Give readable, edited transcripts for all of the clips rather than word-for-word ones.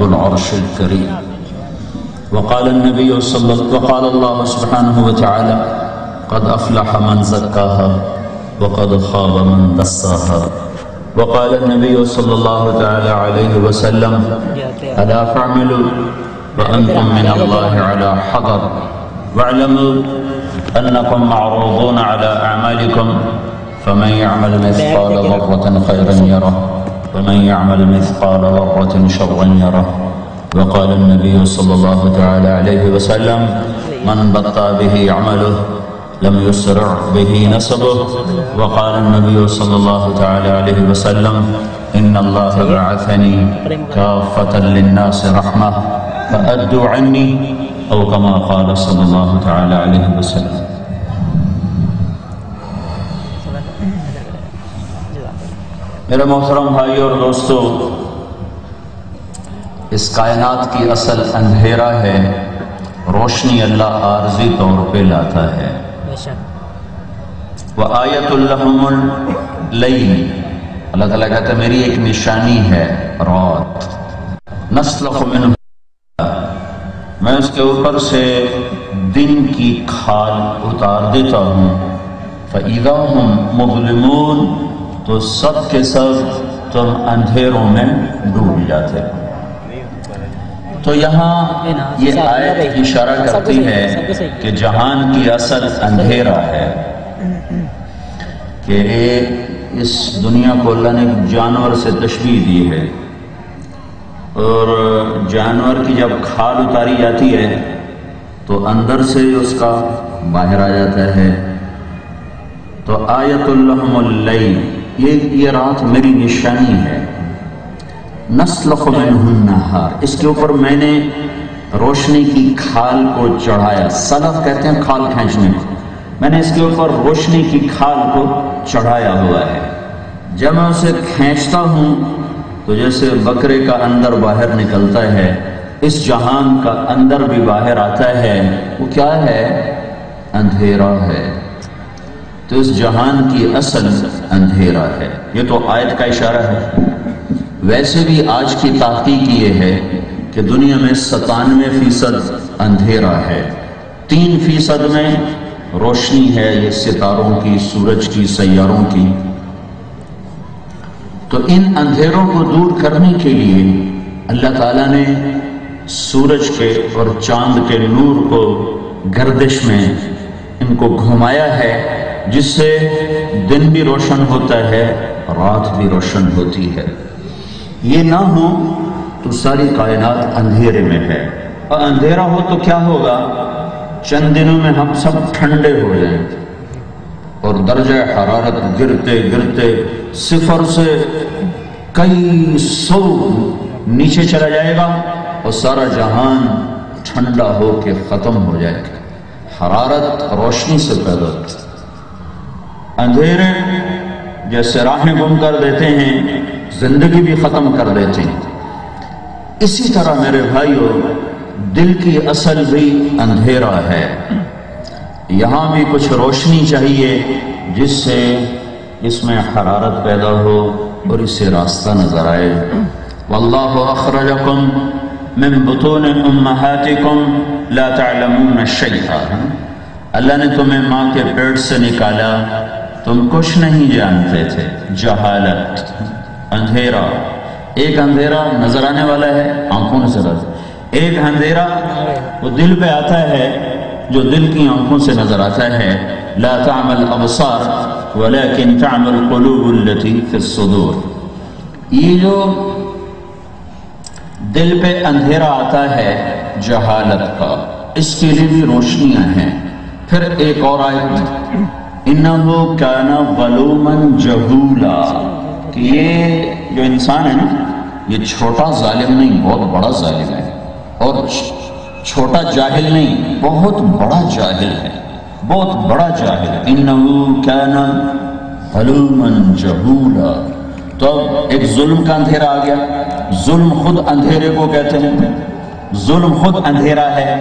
العرش الكريم. وقال الله سبحانه وتعالى قد أفلح من زكاها وقد خاب من دساها. وقال النبي صلى الله تعالى عليه وسلم ألا فاعملوا وأنتم من الله على حذر واعلموا أنكم معروضون على أعمالكم فمن يعمل مثقال ذرة خيرا يره ومن يعمل مثقال ذرة شرا يره. وقال النبي صلى الله تعالى عليه وسلم من بطأ به عمله لم يسرع به نسبه. وقال النبي صلى الله تعالى عليه وسلم إن الله بعثني كافة للناس رحمة فأدوا عني أو كما قال صلى الله تعالى عليه وسلم. میرے محترم بھائیو اور دوستو، اس کائنات کی اصل اندھیرا ہے، روشنی اللہ عارضی طور پہ لاتا ہے. وَآیَةٌ لَهُمُ اللَّیْلِ، اللہ تعالیٰ کہتا ہے میری ایک نشانی ہے رات. نَسْلُخُ مِنْهُ، میں اس کے اوپر سے دن کی کھال اتار دیتا ہوں. فَإِذَا هُمْ مُظْلِمُونَ، تو سب کے سب تم اندھیروں میں ڈوب جاتے ہو. تو یہاں یہ آیت اشارہ کرتی ہے کہ جہان کی اصل اندھیرا ہے کہ اس دنیا کو اللہ نے جانور سے تشبیہ دی ہے، اور جانور کی جب کھال اتاری جاتی ہے تو اندر سے اس کا باہر آ جاتا ہے. تو آیت لہم اللیل، یہ رات میری نشانی ہے. نسلخ منہ النہار، اس کے اوپر میں نے روشنی کی کھال کو چڑھایا. سلف کہتے ہیں کھال کھینچنے کو. میں نے اس کے اوپر روشنی کی کھال کو چڑھایا ہوا ہے. جب میں اسے کھینچتا ہوں تو جیسے بکرے کا اندر باہر نکلتا ہے، اس جہان کا اندر بھی باہر آتا ہے. وہ کیا ہے؟ اندھیرا ہے. تو اس جہان کی اصل اندھیرا ہے. یہ تو آیت کا اشارہ ہے. ویسے بھی آج کی تحقیق یہ ہے کہ دنیا میں 97% اندھیرا ہے، 3% میں روشنی ہے، یہ ستاروں کی، سورج کی، سیاروں کی. تو ان اندھیروں کو دور کرنے کے لیے اللہ تعالیٰ نے سورج کے اور چاند کے نور کو گردش میں ان کو گھمایا ہے، جس سے دن بھی روشن ہوتا ہے، رات بھی روشن ہوتی ہے. یہ نہ ہو تو ساری کائنات اندھیرے میں ہے. اور اندھیرا ہو تو کیا ہوگا؟ چند دنوں میں ہم سب ٹھنڈے ہو جائیں اور درجہ حرارت گرتے گرتے 0 سے کئی 100 نیچے چلا جائے گا اور سارا جہان ٹھنڈا ہو کے ختم ہو جائے گا. حرارت روشنی سے پیدا ہوتی. اندھیرے جیسے راہیں گم کر دیتے ہیں، زندگی بھی ختم کر دیتے ہیں. اسی طرح میرے بھائیو، دل کی اصل بھی اندھیرا ہے. یہاں بھی کچھ روشنی چاہیے جس سے اس میں حرارت پیدا ہو اور اسے راستہ نظر آئے. واللہ اخرجکم من بطون امہاتکم لا تعلمون شیئا، اللہ نے تمہیں ماں کے پیٹ سے نکالا، تم کچھ نہیں جانتے تھے. جہالت، اندھیرا. ایک اندھیرا نظر آنے والا ہے، آنکھوں سے نظر. ایک اندھیرا وہ دل پہ آتا ہے، جو دل کی آنکھوں سے نظر آتا ہے. لا تعمل الابصار ولكن تعمل القلوب التي في الصدور. یہ جو دل پہ اندھیرا آتا ہے جہالت کا، اس کے لیے بھی روشنیاں ہیں. پھر ایک اور آیت، انہ کان ظلوما جہولا، کہ یہ جو انسان ہے نا، یہ چھوٹا ظالم نہیں، بہت بڑا ظالم ہے. اور چھوٹا جاہل نہیں، بہت بڑا جاہل ہے، بہت بڑا جاہل. انہ کان ظلوما جہولا. تو اب ایک ظلم کا اندھیرا آ گیا. ظلم خود اندھیرے کو کہتے ہیں. ظلم خود اندھیرا ہے.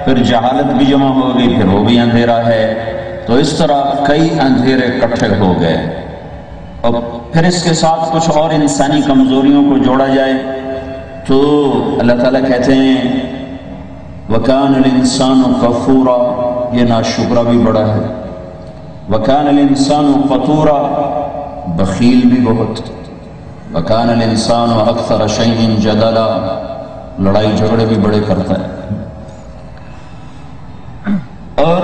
پھر جہالت بھی جمع ہو گئی، پھر وہ بھی اندھیرا ہے. تو اس طرح کئی اندھیرے اکٹھے ہو گئے. اور پھر اس کے ساتھ کچھ اور انسانی کمزوریوں کو جوڑا جائے تو اللہ تعالیٰ کہتے ہیں وَكَانَ الْإِنسَانُ كَفُورًا، یہ ناشکرا بھی بڑا ہے، وَكَانَ الْإِنسَانُ قَتُورًا، بخیل بھی بہت، وَكَانَ الْإِنسَانُ أَكْثَرَ شَيْءٍ جَدَلًا، لڑائی جھگڑے بھی بڑے کرتا ہے، اور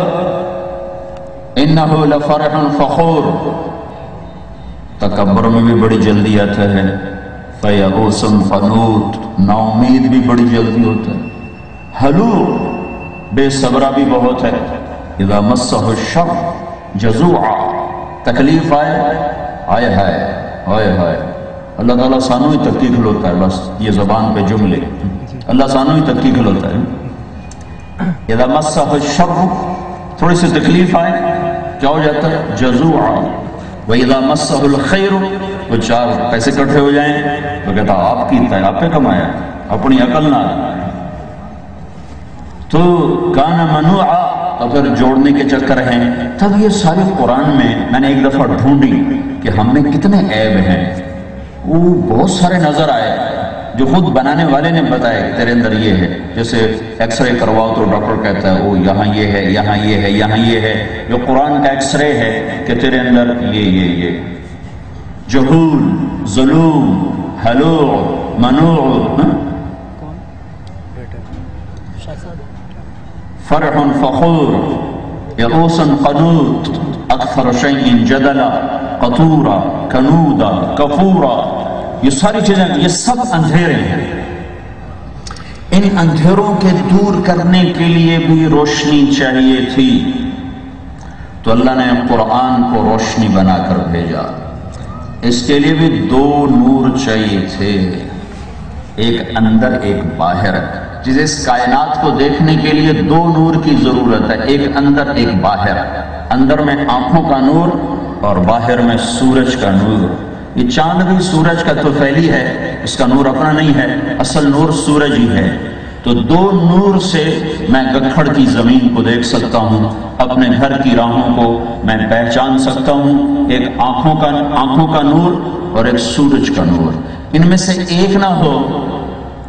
إِنَّهُ لَفَرِحٌ فَخُورٌ، تکبر میں بھی بڑی جلدی آتا ہے، فَيَئُوسٌ قَنُوطٌ، نا امید بھی بڑی جلدی ہوتا ہے، حلوع، بے صبرہ بھی بہت ہے، اذا مسہ الشر جزوعا، تکلیف آئے آئے ہائے ہائے ہائے، اللہ تعالیٰ سانو ہی تکی کھلوتا ہے، بس یہ زبان پہ جملے، اللہ سانو ہی تکی کھلوتا ہے، اذا مسہ الشر، تھوڑی سی تکلیف آئے کیا ہو جاتا ہے، جزوعا، وَإِذَا مَسَّهُ الْخَيْرُ، وہ چار پیسے کٹھے ہو جائیں تو کہتا آپ کی ہے، آپ پہ کمایا، اپنی عقل نہ، تو کانا منوعا، تو پھر جوڑنے کے چکر ہیں۔ تب یہ سارے قرآن میں نے ایک دفعہ ڈھونڈی کہ ہم میں کتنے عیب ہیں، وہ بہت سارے نظر آئے جو خود بنانے والے نے بتایا کہ تیرے اندر یہ ہے، جیسے ایکس رے کرواؤ تو ڈاکٹر کہتا ہے او یہاں یہ ہے، یہاں یہ ہے، یہاں یہ ہے، جو قرآن کا ایکس رے ہے کہ تیرے اندر یہ جہول، ظلوم، حلوع، منوع، فرح فخور، یئوس قنوط، اکثر شیء جدلا، قطورا، کنودا، کفورا، یہ ساری چیزیں، یہ سب اندھیرے ہیں۔ ان اندھیروں کے دور کرنے کے لیے بھی روشنی چاہیے تھی، تو اللہ نے قرآن کو روشنی بنا کر بھیجا۔ اس کے لیے بھی دو نور چاہیے تھے، ایک اندر ایک باہر، جسے اس کائنات کو دیکھنے کے لیے دو نور کی ضرورت ہے، ایک اندر ایک باہر، اندر میں آنکھوں کا نور اور باہر میں سورج کا نور۔ یہ چاند بھی سورج کا طفیلی ہے، اس کا نور اپنا نہیں ہے، اصل نور سورج ہی ہے۔ تو دو نور سے میں گکھڑ کی زمین کو دیکھ سکتا ہوں، اپنے گھر کی راہوں کو میں پہچان سکتا ہوں، ایک آنکھوں کا نور اور ایک سورج کا نور۔ ان میں سے ایک نہ ہو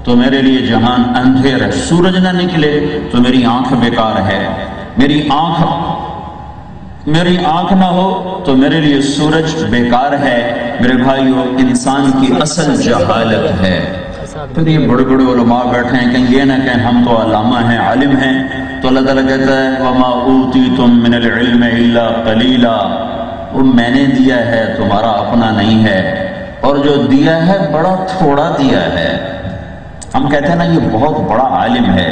تو میرے لیے جہان اندھیر ہے، سورج نہ نکلے تو میری آنکھ بیکار ہے، میری آنکھ نہ ہو تو میرے لیے سورج بیکار ہے۔ میرے بھائیو، انسان کی اصل جہالت ہے۔ پھر یہ بڑے بڑے علماء بیٹھے ہیں، کہیں یہ نہ کہیں ہم تو علامہ ہیں، عالم ہیں، تو اللہ تعالیٰ کہتا ہے وَمَا أُوتِيتُم مِّنَ الْعِلْمِ إِلَّا قَلِيلًا، وہ میں نے دیا ہے، تمہارا اپنا نہیں ہے، اور جو دیا ہے بڑا تھوڑا دیا ہے۔ ہم کہتے ہیں نا یہ بہت بڑا عالم ہے،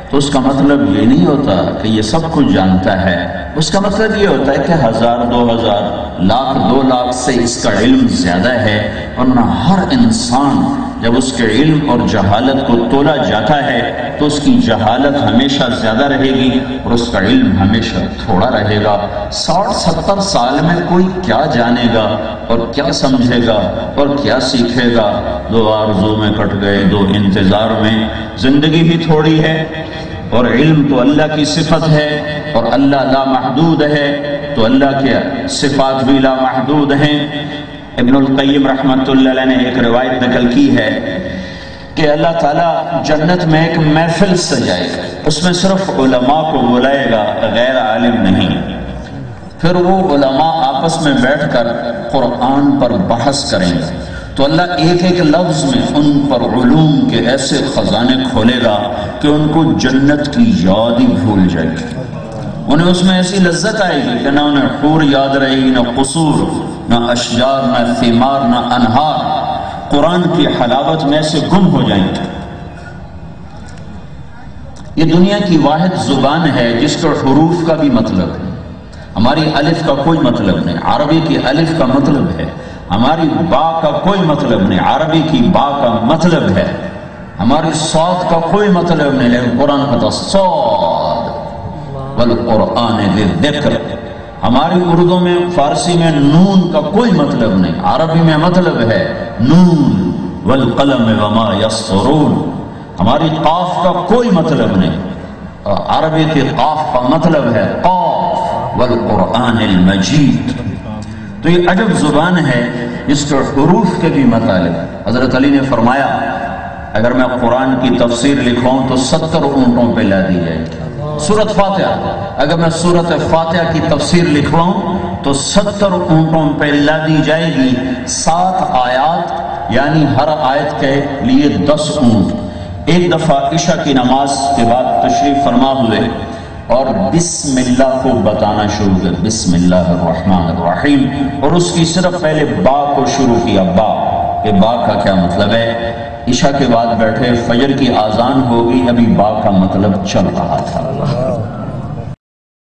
تو اس کا مطلب یہ نہیں ہوتا کہ یہ سب کچھ جانتا ہے، اس کا مطلب یہ ہوتا ہے کہ 1000 2000 لاکھ 2 لاکھ سے اس کا علم زیادہ ہے، ورنہ ہر انسان جب اس کے علم اور جہالت کو تولا جاتا ہے تو اس کی جہالت ہمیشہ زیادہ رہے گی اور اس کا علم ہمیشہ تھوڑا رہے گا۔ 60-70 سال میں کوئی کیا جانے گا اور کیا سمجھے گا اور کیا سیکھے گا؟ 2 آرزو میں کٹ گئے، 2 انتظار میں، زندگی بھی تھوڑی ہے، اور علم تو اللہ کی صفت ہے، اور اللہ لا محدود ہے، تو اللہ کے صفات بھی لا محدود ہیں۔ ابن القیم رحمۃ اللہ علیہ نے ایک روایت نقل کی ہے کہ اللہ تعالیٰ جنت میں ایک محفل سجائے گا، اس میں صرف علماء کو بلائے گا، غیر عالم نہیں۔ پھر وہ علماء آپس میں بیٹھ کر قرآن پر بحث کریں گے، تو اللہ ایک ایک لفظ میں ان پر علوم کے ایسے خزانے کھولے گا کہ ان کو جنت کی یاد ہی بھول جائے گی، انہیں اس میں ایسی لذت آئے گی کہ نہ انہیں حور یاد رہے گی، نہ قصور، نہ اشجار، نہ ثمار، نہ انہار، قرآن کی حلاوت میں سے گم ہو جائیں گے۔ یہ دنیا کی واحد زبان ہے جس کے حروف کا بھی مطلب ہے، ہماری الف کا کوئی مطلب نہیں، عربی کی الف کا مطلب ہے، ہماری با کا کوئی مطلب نہیں، عربی کی با کا مطلب ہے، ہماری صاد کا کوئی مطلب نہیں، لیکن قرآن کا صاد والقرآن ذی الذکر۔ ہماری اردو میں، فارسی میں نون کا کوئی مطلب نہیں، عربی میں مطلب ہے نون والقلم وما یسطرون۔ ہماری قاف کا کوئی مطلب نہیں، عربی کی قاف کا مطلب ہے قاف والقرآن المجید۔ تو یہ عجب زبان ہے جس کے حروف کے بھی مطالب۔ حضرت علی نے فرمایا اگر میں قرآن کی تفسیر لکھواؤں تو 70 اونٹوں پہ لا دی جائے گی سورۃ فاتحہ، اگر میں سورۃ فاتحہ کی تفسیر لکھواؤں تو 70 اونٹوں پہ لا دی جائے گی، 7 آیات یعنی ہر آیت کے لیے 10 اونٹ۔ ایک دفعہ عشاء کی نماز کے بعد تشریف فرما ہوئے اور بسم اللہ کو بتانا شروع کر، بسم اللہ الرحمن الرحیم، اور اس کی صرف پہلے با کو شروع کیا، با کہ با کا کیا مطلب ہے۔ عشاء کے بعد بیٹھے، فجر کی آذان ہوگی، ابھی با کا مطلب چل رہا تھا۔